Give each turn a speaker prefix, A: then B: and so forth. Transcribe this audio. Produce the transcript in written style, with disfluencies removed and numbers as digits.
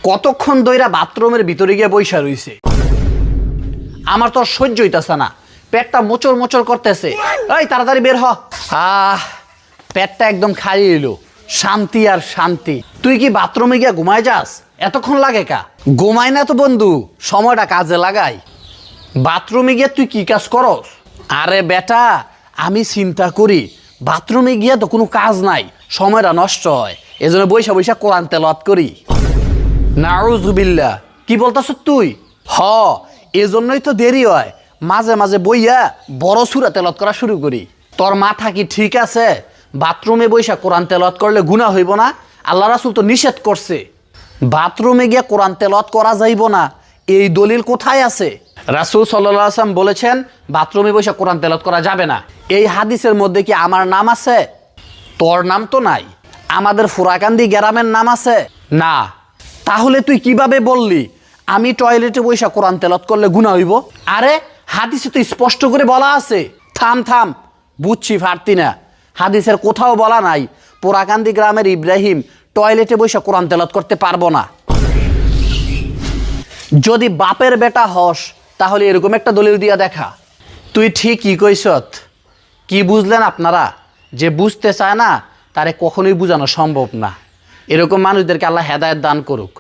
A: কতক্ষণ ধইরা বাথরুমের ভিতরে গিয়ে বইসা রইছে, আমার তো আর সহ্য হইতাছে না, পেটটা মোচড় মোচড় করতেছে। এই তাড়াতাড়ি বের হ। পেটটা একদম খালি এলো, শান্তি আর শান্তি। তুই কি বাথরুমে গিয়া ঘুমায় যাস? এতক্ষণ লাগে কা? ঘুমাই না তো বন্ধু, সময়টা কাজে লাগাই। বাথরুমে গিয়ে তুই কি কাজ করস? আরে বেটা, আমি চিন্তা করি বাথরুমে গিয়ে তো কোনো কাজ নাই, সময়টা নষ্ট হয়, এজন্য বৈশা বৈশা কোরআন তেলাওয়াত করি। নাউজুবিল্লাহ, কি বলতাছ তুই? এজন্যই তো দেরি হয়, মাঝে মাঝে বইয়া বড় সূরা তেলাওয়াত করা শুরু করি। তোর মাথা কি ঠিক আছে? বাথরুমে বৈশা কোরআন তেলাওয়াত করলে গুনাহ হইব না? আল্লাহ রাসূল তো নিষেধ করছে বাথরুমে গিয়ে কোরআন তেলাওয়াত করা যাইব না। এই দলিল কোথায় আছে? রাসূল সাল্লাল্লাহু আলাইহি ওয়াসাল্লাম বলেছেন বাথরুমে বৈশা কোরআন তেলাওয়াত করা যাবে না। এই হাদিসের মধ্যে কি আমার নাম আছে? তোর নাম তো নাই। আমাদের ফুরাকান্দি গ্রামের নাম আছে? না। তাহলে তুই কিভাবে বললি আমি টয়লেটে বৈশা কোরআন তেলাওয়াত করলে গুনাহ হইব? আরে হাদিসে তো স্পষ্ট করে বলা আছে। থাম থাম, বুঝছি ফারতি না। হাদিসের কোথাও বলা নাই পোরাকান্দি গ্রামের ইব্রাহিম টয়লেটে বৈশা কোরআন তেলাওয়াত করতে পারবো না। যদি বাপের বেটা হস তাহলে এরকম একটা দলিল দিয়া দেখা। তুই ঠিকই কইছত। কি বুঝলেন আপনারা? যে বুঝতে চায় না তারে কখনোই বোঝানো সম্ভব না। এরকম মানুষদেরকে আল্লাহ হেদায়েত দান করুক।